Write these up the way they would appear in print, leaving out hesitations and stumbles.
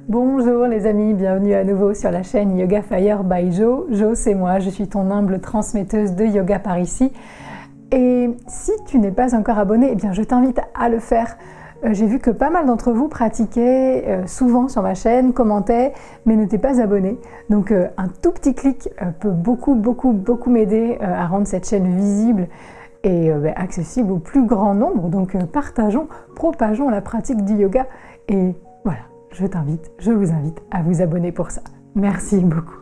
Bonjour les amis, bienvenue à nouveau sur la chaîne Yoga Fire by Jo. Jo, c'est moi, je suis ton humble transmetteuse de yoga par ici. Et si tu n'es pas encore abonné, eh bien je t'invite à le faire. J'ai vu que pas mal d'entre vous pratiquaient souvent sur ma chaîne, commentaient, mais n'étaient pas abonnés. Donc un tout petit clic peut beaucoup m'aider à rendre cette chaîne visible et accessible au plus grand nombre. Donc propageons la pratique du yoga. Et voilà, je vous invite à vous abonner pour ça. Merci beaucoup.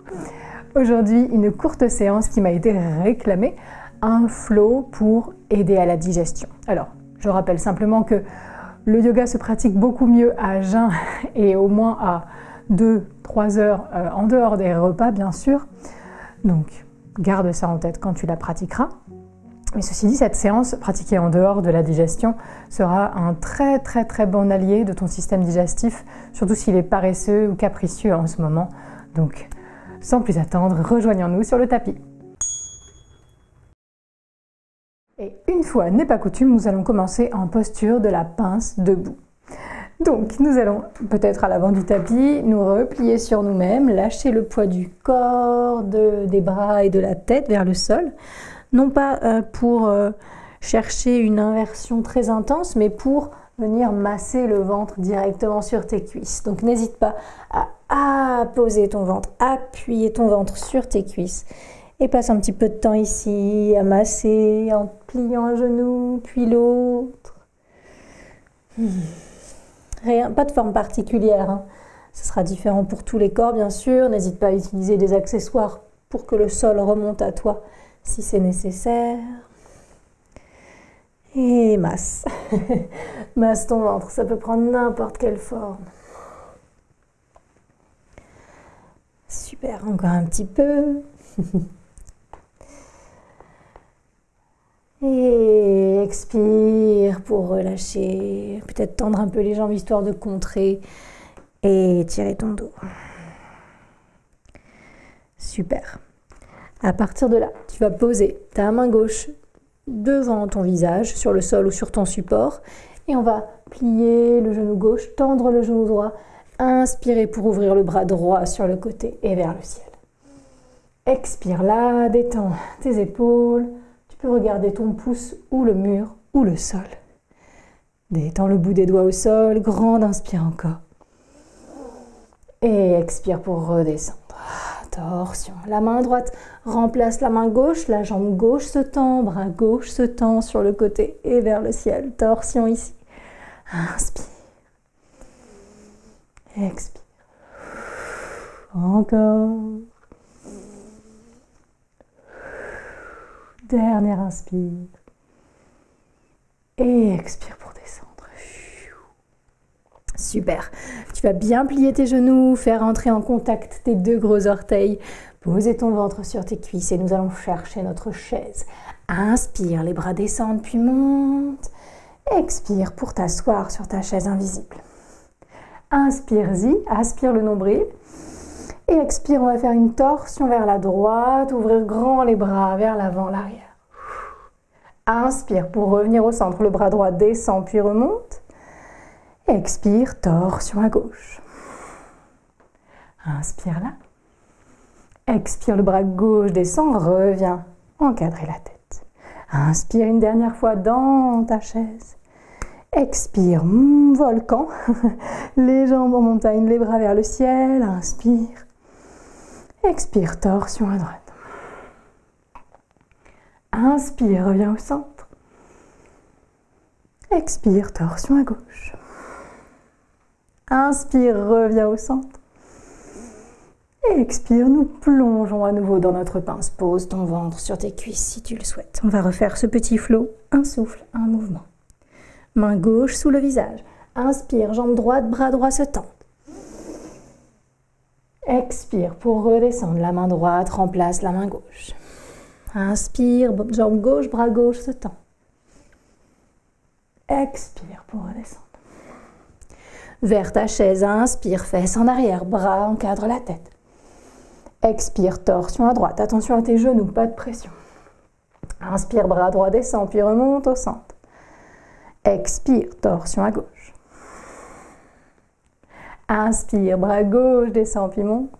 Aujourd'hui, une courte séance qui m'a été réclamée, un flow pour aider à la digestion. Alors, je rappelle simplement que le yoga se pratique beaucoup mieux à jeun et au moins à 2-3 heures en dehors des repas, bien sûr. Donc, garde ça en tête quand tu la pratiqueras. Mais ceci dit, cette séance pratiquée en dehors de la digestion sera un très bon allié de ton système digestif, surtout s'il est paresseux ou capricieux en ce moment. Donc, sans plus attendre, rejoignons-nous sur le tapis. Et une fois n'est pas coutume, nous allons commencer en posture de la pince debout. Donc, nous allons peut-être à l'avant du tapis, nous replier sur nous-mêmes, lâcher le poids du corps, des bras et de la tête vers le sol. Non pas pour chercher une inversion très intense, mais pour venir masser le ventre directement sur tes cuisses. Donc n'hésite pas à poser ton ventre, appuyer ton ventre sur tes cuisses. Et passe un petit peu de temps ici, à masser en pliant un genou, puis l'autre. Rien, pas de forme particulière, hein. Ce sera différent pour tous les corps, bien sûr. N'hésite pas à utiliser des accessoires pour que le sol remonte à toi si c'est nécessaire. Et masse. Masse ton ventre, ça peut prendre n'importe quelle forme. Super, encore un petit peu. Et expire pour relâcher. Peut-être tendre un peu les jambes histoire de contrer et tirer ton dos. Super. À partir de là, tu vas poser ta main gauche devant ton visage, sur le sol ou sur ton support. Et on va plier le genou gauche, tendre le genou droit. Inspirer pour ouvrir le bras droit sur le côté et vers le ciel. Expire là, détends tes épaules. Tu peux regarder ton pouce ou le mur ou le sol. Détends le bout des doigts au sol. Grande inspire encore. Et expire pour redescendre. Torsion. La main droite remplace la main gauche, la jambe gauche se tend, bras gauche se tend sur le côté et vers le ciel. Torsion ici. Inspire. Expire. Encore. Dernière inspire. Et expire pour descendre. Super. Tu vas bien plier tes genoux, faire entrer en contact tes deux gros orteils. Poser ton ventre sur tes cuisses et nous allons chercher notre chaise. Inspire, les bras descendent puis montent. Expire pour t'asseoir sur ta chaise invisible. Inspire-y, aspire le nombril. Et expire, on va faire une torsion vers la droite, ouvrir grand les bras vers l'avant, l'arrière. Inspire pour revenir au centre, le bras droit descend puis remonte. Expire, torsion à gauche. Inspire là. Expire, le bras gauche descend, reviens encadrer la tête. Inspire une dernière fois dans ta chaise. Expire, volcan. Les jambes en montagne, les bras vers le ciel. Inspire. Expire, torsion à droite. Inspire, reviens au centre. Expire, torsion à gauche. Inspire, reviens au centre. Et expire, nous plongeons à nouveau dans notre pince. Pose ton ventre sur tes cuisses si tu le souhaites. On va refaire ce petit flow. Un souffle, un mouvement. Main gauche sous le visage. Inspire, jambe droite, bras droit se tend. Expire pour redescendre. La main droite remplace la main gauche. Inspire, jambe gauche, bras gauche se tend. Expire pour redescendre. Vers ta chaise, inspire, fesses en arrière, bras encadrent la tête. Expire, torsion à droite. Attention à tes genoux, pas de pression. Inspire, bras droit descend, puis remonte au centre. Expire, torsion à gauche. Inspire, bras gauche, descend puis monte.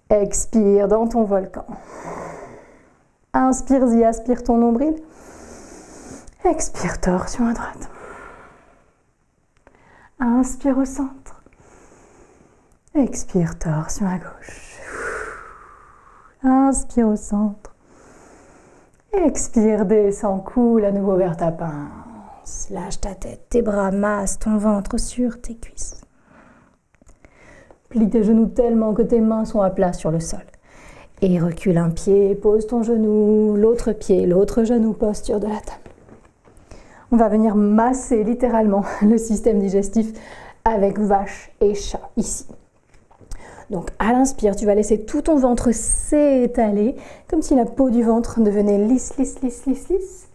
Expire dans ton volcan. Inspire-y, aspire ton nombril. Expire, torsion à droite. Inspire au centre. Expire, torsion à gauche. Inspire au centre. Expire, descends, coule à nouveau vers ta pince. Lâche ta tête, tes bras massent ton ventre sur tes cuisses. Plie tes genoux tellement que tes mains sont à plat sur le sol. Et recule un pied, pose ton genou, l'autre pied, l'autre genou, posture de la table. On va venir masser littéralement le système digestif avec vache et chat ici. Donc à l'inspire, tu vas laisser tout ton ventre s'étaler, comme si la peau du ventre devenait lisse, lisse, lisse, lisse, lisse.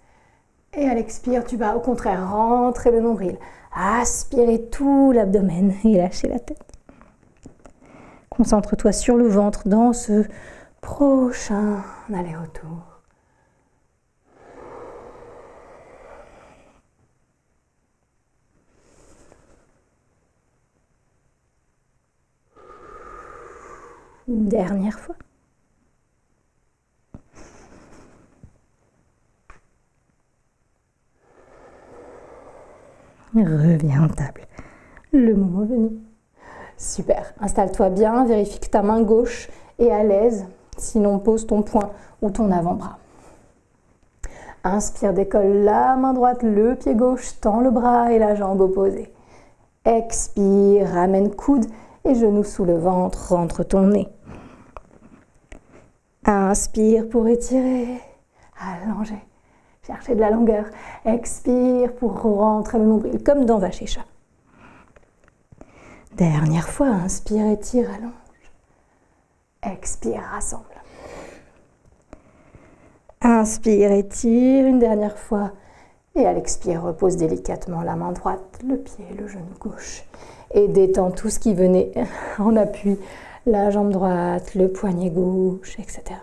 Et à l'expire, tu vas au contraire rentrer le nombril, aspirer tout l'abdomen et lâcher la tête. Concentre-toi sur le ventre dans ce prochain aller-retour. Une dernière fois. Reviens en table. Le moment venu. Super. Installe-toi bien. Vérifie que ta main gauche est à l'aise. Sinon, pose ton poing ou ton avant-bras. Inspire, décolle la main droite, le pied gauche, tends le bras et la jambe opposée. Expire, ramène coude et genoux sous le ventre, rentre ton nez. Inspire pour étirer, allonger, chercher de la longueur. Expire pour rentrer le nombril, comme dans vache et chat. Dernière fois, inspire, étire, allonge. Expire, rassemble. Inspire, étire une dernière fois. Et à l'expire, repose délicatement la main droite, le pied, le genou gauche. Et détends tout ce qui venait en appui. La jambe droite, le poignet gauche, etc.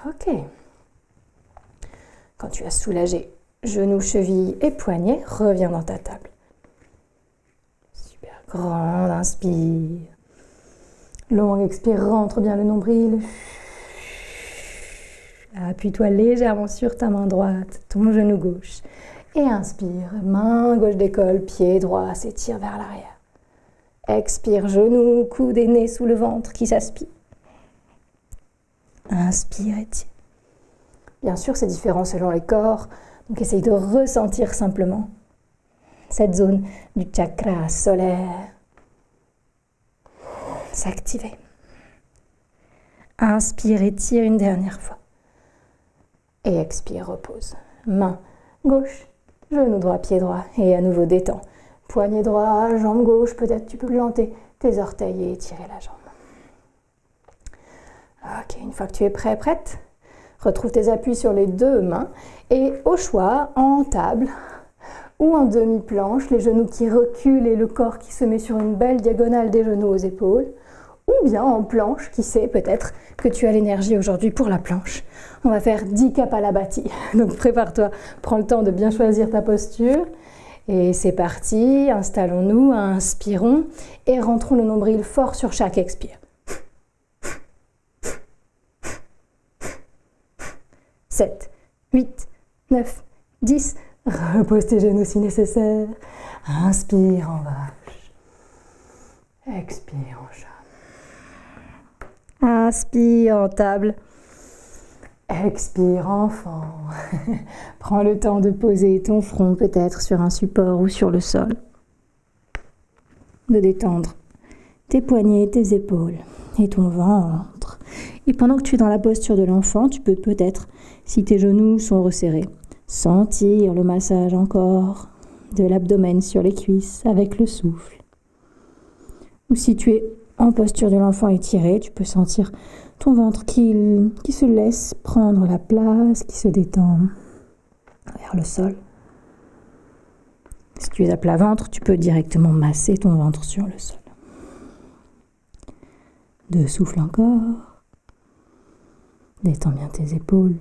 Ok. Quand tu as soulagé genoux, chevilles et poignets, reviens dans ta table. Super. Grande inspire. Longue expire, rentre bien le nombril. Appuie-toi légèrement sur ta main droite, ton genou gauche. Et inspire, main gauche décolle, pied droit s'étire vers l'arrière. Expire, genou, coude et nez sous le ventre qui s'aspire. Inspire, étire. Bien sûr, c'est différent selon les corps, donc essaye de ressentir simplement cette zone du chakra solaire s'activer. Inspire, étire une dernière fois. Et expire, repose. Main gauche, genou droit, pied droit et à nouveau détends. Poignet droit, jambe gauche, peut-être tu peux planter tes orteils et étirer la jambe. Ok, une fois que tu es prêt, prête, retrouve tes appuis sur les deux mains et au choix, en table ou en demi-planche, les genoux qui reculent et le corps qui se met sur une belle diagonale des genoux aux épaules, ou bien en planche, qui sait peut-être que tu as l'énergie aujourd'hui pour la planche. On va faire 10 Kapalabhati, donc prépare-toi, prends le temps de bien choisir ta posture. Et c'est parti, installons-nous, inspirons et rentrons le nombril fort sur chaque expire. 7, 8, 9, 10. Repose tes genoux si nécessaire. Inspire en vache. Expire en chat. Inspire en table. Expire enfant. Prends le temps de poser ton front peut-être sur un support ou sur le sol. De détendre tes poignets, tes épaules et ton ventre. Et pendant que tu es dans la posture de l'enfant, tu peux peut-être, si tes genoux sont resserrés, sentir le massage encore de l'abdomen sur les cuisses avec le souffle. Ou si tu es en posture de l'enfant étiré, tu peux sentir ton ventre qui se laisse prendre la place, qui se détend vers le sol. Si tu es à plat ventre, tu peux directement masser ton ventre sur le sol. 2 souffles encore. Détends bien tes épaules.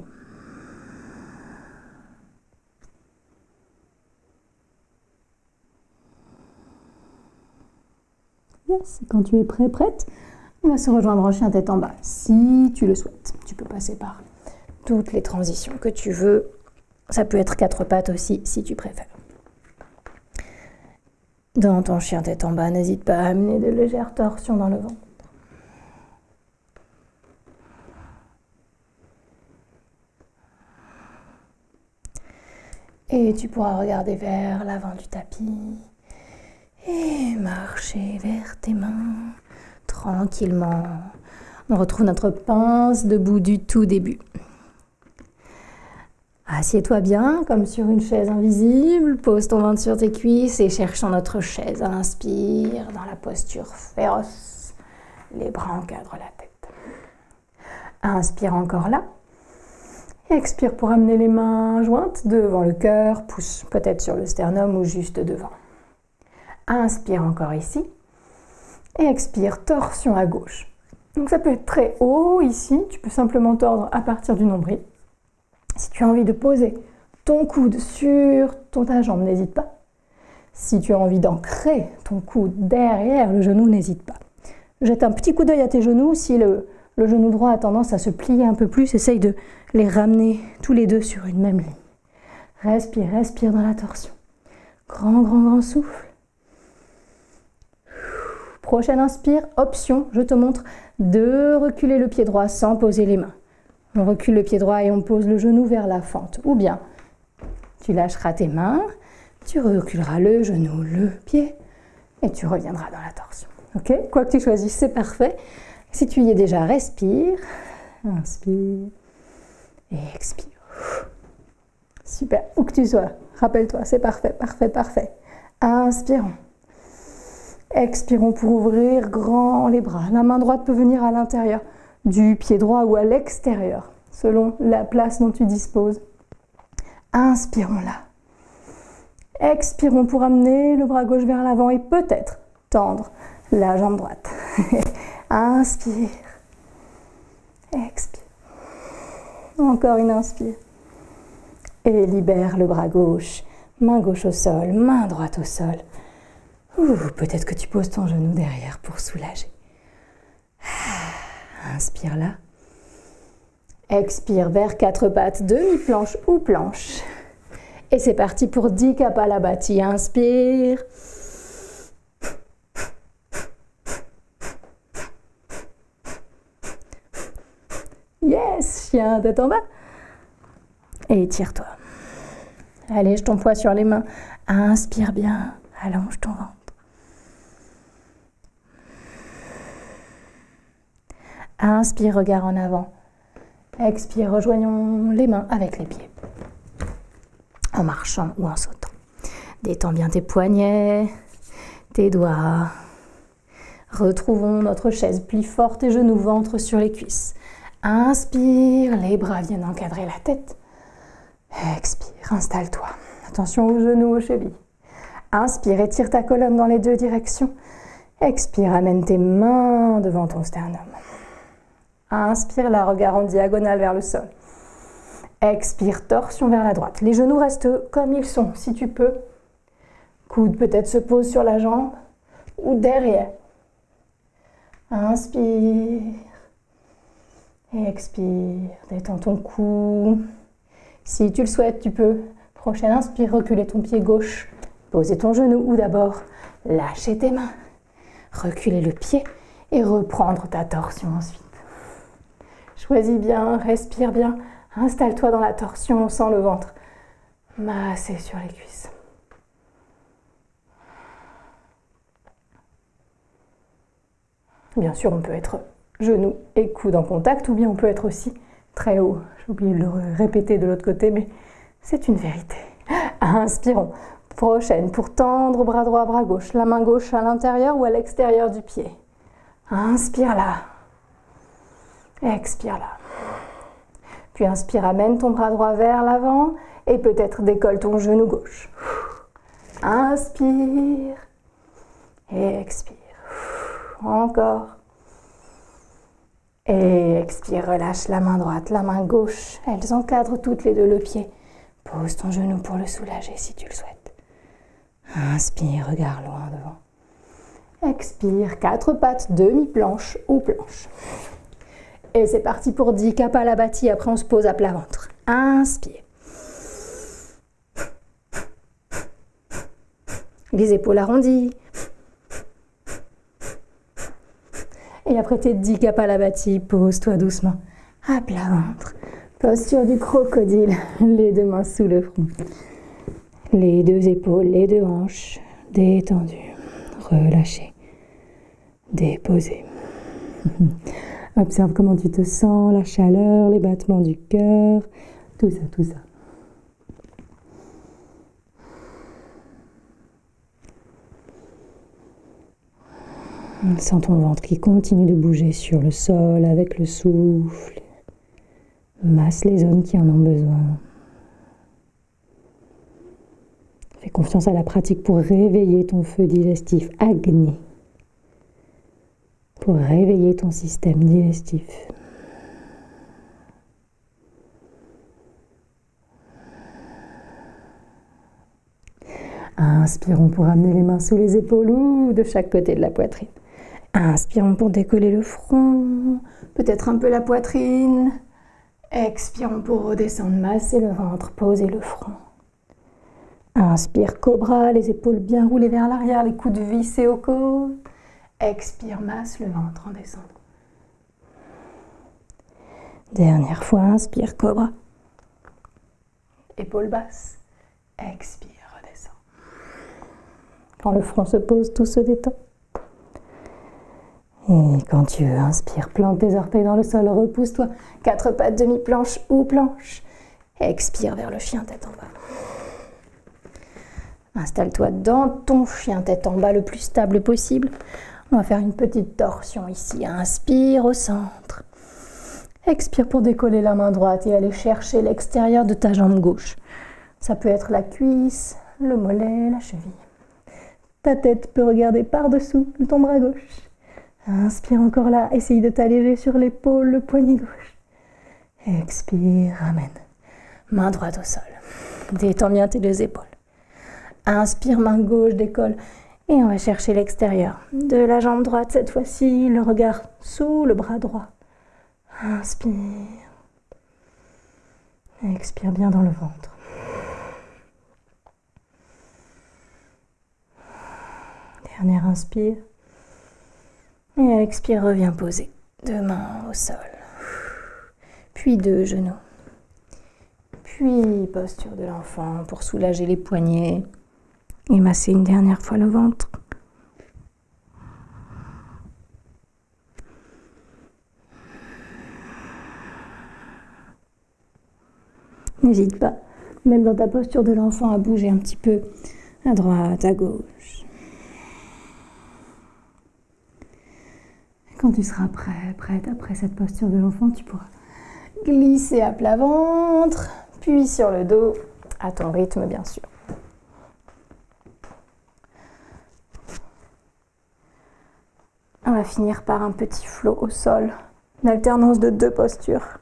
Yes. Quand tu es prêt, prête, on va se rejoindre en chien tête en bas. Si tu le souhaites, tu peux passer par toutes les transitions que tu veux. Ça peut être 4 pattes aussi, si tu préfères. Dans ton chien tête en bas, n'hésite pas à amener de légères torsions dans le ventre. Et tu pourras regarder vers l'avant du tapis et marcher vers tes mains tranquillement. On retrouve notre pince debout du tout début. Assieds-toi bien, comme sur une chaise invisible. Pose ton ventre sur tes cuisses et cherchons notre chaise. Inspire dans la posture féroce. Les bras encadrent la tête. Inspire encore là. Expire pour amener les mains jointes devant le cœur, pousse peut-être sur le sternum ou juste devant. Inspire encore ici. Et expire, torsion à gauche. Donc ça peut être très haut ici, tu peux simplement tordre à partir du nombril. Si tu as envie de poser ton coude sur ta jambe, n'hésite pas. Si tu as envie d'ancrer ton coude derrière le genou, n'hésite pas. Jette un petit coup d'œil à tes genoux. Si le genou droit a tendance à se plier un peu plus, essaye de les ramener tous les deux sur une même ligne. Respire, respire dans la torsion. Grand, grand, grand souffle. Prochaine inspire, option, je te montre de reculer le pied droit sans poser les mains. On recule le pied droit et on pose le genou vers la fente. Ou bien, tu lâcheras tes mains, tu reculeras le genou, le pied et tu reviendras dans la torsion. Ok? Quoi que tu choisisses, c'est parfait. Si tu y es déjà, respire. Inspire et expire. Super, où que tu sois, rappelle-toi, c'est parfait, parfait, parfait. Inspirons. Expirons pour ouvrir grand les bras. La main droite peut venir à l'intérieur du pied droit ou à l'extérieur, selon la place dont tu disposes. Inspirons là. Expirons pour amener le bras gauche vers l'avant et peut-être tendre la jambe droite. Inspire. Expire. Encore une inspire. Et libère le bras gauche. Main gauche au sol, main droite au sol. Peut-être que tu poses ton genou derrière pour soulager. Inspire là. Expire vers 4 pattes, demi-planche ou planche. Et c'est parti pour 10 Kapalabhati. Inspire. Yes, chien tête en bas. Et étire-toi. Allège ton poids sur les mains. Inspire bien. Allonge ton ventre. Inspire, regard en avant. Expire, rejoignons les mains avec les pieds. En marchant ou en sautant. Détends bien tes poignets, tes doigts. Retrouvons notre chaise, plie fort tes genoux, ventre sur les cuisses. Inspire, les bras viennent encadrer la tête. Expire, installe-toi. Attention aux genoux, aux chevilles. Inspire, étire ta colonne dans les 2 directions. Expire, amène tes mains devant ton sternum. Inspire, la regard en diagonale vers le sol. Expire, torsion vers la droite. Les genoux restent comme ils sont, si tu peux. Coude peut-être se pose sur la jambe ou derrière. Inspire. Expire, détends ton cou. Si tu le souhaites, tu peux, prochaine inspire, reculer ton pied gauche, poser ton genou ou d'abord lâcher tes mains, reculer le pied et reprendre ta torsion ensuite. Choisis bien, respire bien, installe-toi dans la torsion sans le ventre massé sur les cuisses. Bien sûr, on peut être genoux et coudes en contact, ou bien on peut être aussi très haut. J'ai oublié de le répéter de l'autre côté, mais c'est une vérité. Inspirons. Prochaine, pour tendre bras droit, bras gauche. La main gauche à l'intérieur ou à l'extérieur du pied. Inspire là. Expire là. Puis inspire, amène ton bras droit vers l'avant et peut-être décolle ton genou gauche. Inspire et expire. Encore. Et expire, relâche la main droite, la main gauche. Elles encadrent toutes les 2 le pied. Pose ton genou pour le soulager si tu le souhaites. Inspire, regarde loin devant. Expire, 4 pattes, demi-planche ou planche. Et c'est parti pour 10 Kapalabhati. Après, on se pose à plat ventre. Inspire. Les épaules arrondies. Et après tes 10 Kapalabhati, pose-toi doucement à plat ventre. Posture du crocodile, les deux mains sous le front. Les deux épaules, les deux hanches détendues, relâchées, déposées. Observe comment tu te sens, la chaleur, les battements du cœur, tout ça, tout ça. Sens ton ventre qui continue de bouger sur le sol avec le souffle. Masse les zones qui en ont besoin. Fais confiance à la pratique pour réveiller ton feu digestif Agni. Pour réveiller ton système digestif. Inspirons pour amener les mains sous les épaules ou de chaque côté de la poitrine. Inspirons pour décoller le front, peut-être un peu la poitrine. Expirons pour redescendre, masser le ventre, poser le front. Inspire, cobra, les épaules bien roulées vers l'arrière, les coudes vissés aux côtes. Expire, masse le ventre en descendant. Dernière fois, inspire, cobra. Épaules basses. Expire, redescend. Quand le front se pose, tout se détend. Et quand tu veux, inspire, plante tes orteils dans le sol, repousse-toi. 4 pattes, demi-planche ou planche. Expire vers le chien tête en bas. Installe-toi dans ton chien tête en bas le plus stable possible. On va faire une petite torsion ici. Inspire au centre. Expire pour décoller la main droite et aller chercher l'extérieur de ta jambe gauche. Ça peut être la cuisse, le mollet, la cheville. Ta tête peut regarder par-dessous ton bras gauche. Inspire encore là, essaye de t'alléger sur l'épaule, le poignet gauche. Expire, ramène. Main droite au sol. Détends bien tes deux épaules. Inspire, main gauche, décolle. Et on va chercher l'extérieur de la jambe droite cette fois-ci, le regard sous le bras droit. Inspire. Expire bien dans le ventre. Dernière inspire. Et expire, reviens poser. 2 mains au sol. Puis 2 genoux. Puis posture de l'enfant pour soulager les poignets. Et masser une dernière fois le ventre. N'hésite pas, même dans ta posture de l'enfant, à bouger un petit peu à droite, à gauche. Quand tu seras prête après cette posture de l'enfant, tu pourras glisser à plat ventre, puis sur le dos, à ton rythme bien sûr. On va finir par un petit flot au sol, une alternance de 2 postures.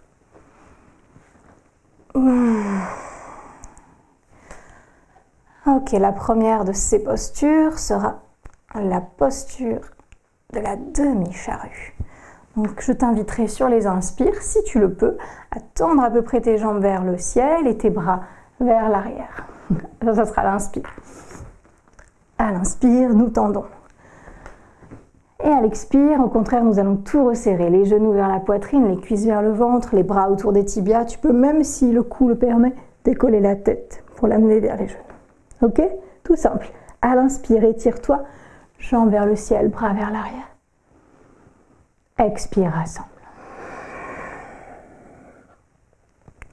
Ok, la première de ces postures sera la posture de la demi-charrue. Donc je t'inviterai sur les inspires, si tu le peux, à tendre à peu près tes jambes vers le ciel et tes bras vers l'arrière. Ça sera l'inspire. À l'inspire, nous tendons. Et à l'expire, au contraire, nous allons tout resserrer. Les genoux vers la poitrine, les cuisses vers le ventre, les bras autour des tibias. Tu peux même, si le cou le permet, décoller la tête pour l'amener vers les genoux. Ok? Tout simple. À l'inspire, étire-toi. Jambes vers le ciel, bras vers l'arrière. Expire, rassemble.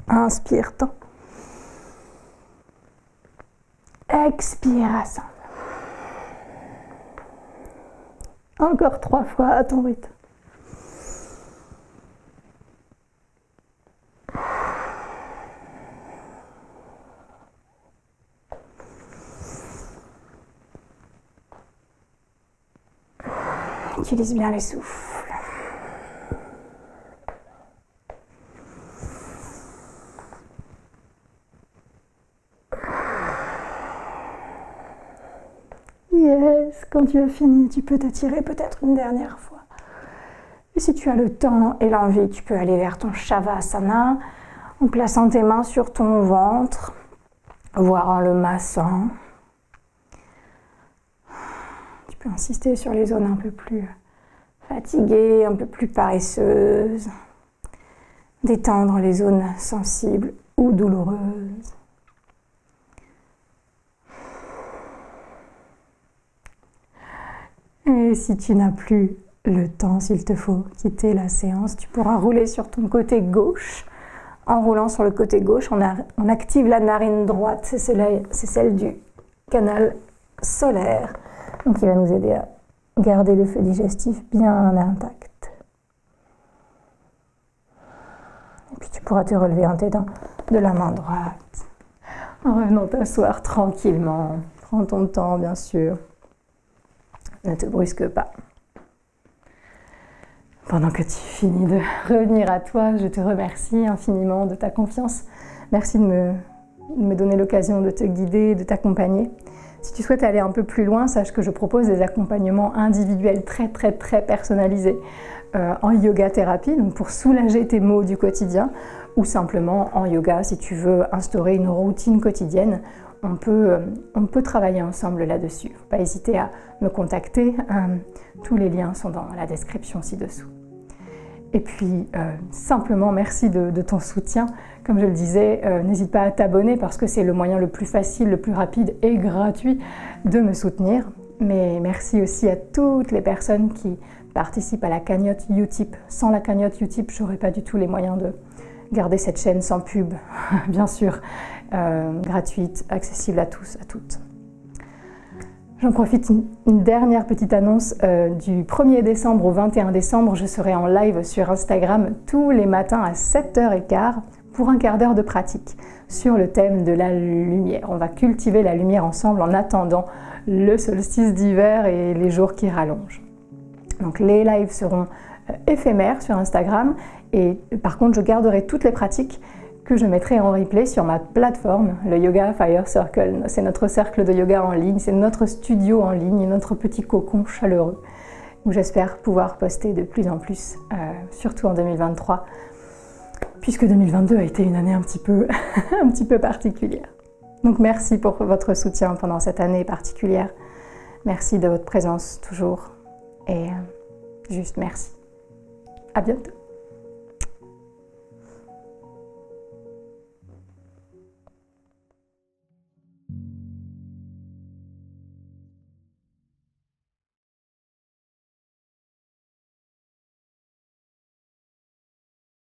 Inspire, tends. Expire, rassemble. Encore 3 fois à ton rythme. Utilise bien les souffles. Yes, quand tu as fini, tu peux t'étirer peut-être une dernière fois. Et si tu as le temps et l'envie, tu peux aller vers ton Shavasana en plaçant tes mains sur ton ventre, voire en le massant. Tu peux insister sur les zones un peu plus fatiguées, un peu plus paresseuses. Détendre les zones sensibles ou douloureuses. Et si tu n'as plus le temps, s'il te faut quitter la séance, tu pourras rouler sur ton côté gauche. En roulant sur le côté gauche, on active la narine droite, c'est celle du canal solaire. Donc il va nous aider à garder le feu digestif bien intact. Et puis tu pourras te relever en t'aidant de la main droite. En revenant t'asseoir tranquillement. Prends ton temps, bien sûr. Ne te brusque pas. Pendant que tu finis de revenir à toi, je te remercie infiniment de ta confiance. Merci de me donner l'occasion de te guider, de t'accompagner. Si tu souhaites aller un peu plus loin, sache que je propose des accompagnements individuels très personnalisés en yoga thérapie, donc pour soulager tes maux du quotidien, ou simplement en yoga si tu veux instaurer une routine quotidienne. On peut travailler ensemble là-dessus. Faut pas hésiter à me contacter. Tous les liens sont dans la description ci-dessous. Et puis, simplement, merci de ton soutien. Comme je le disais, n'hésite pas à t'abonner parce que c'est le moyen le plus facile, le plus rapide et gratuit de me soutenir. Mais merci aussi à toutes les personnes qui participent à la cagnotte Utip. Sans la cagnotte Utip, j'aurais pas du tout les moyens de garder cette chaîne sans pub, bien sûr, gratuite, accessible à tous, à toutes. J'en profite, une dernière petite annonce. Du 1er décembre au 21 décembre, je serai en live sur Instagram tous les matins à 7h15 pour un quart d'heure de pratique sur le thème de la lumière. On va cultiver la lumière ensemble en attendant le solstice d'hiver et les jours qui rallongent. Donc les lives seront éphémères sur Instagram et par contre je garderai toutes les pratiques que je mettrai en replay sur ma plateforme, le Yoga Fire Circle. C'est notre cercle de yoga en ligne, c'est notre studio en ligne, notre petit cocon chaleureux où j'espère pouvoir poster de plus en plus, surtout en 2023, puisque 2022 a été une année un petit peu particulière. Donc merci pour votre soutien pendant cette année particulière. Merci de votre présence toujours et juste merci. À bientôt.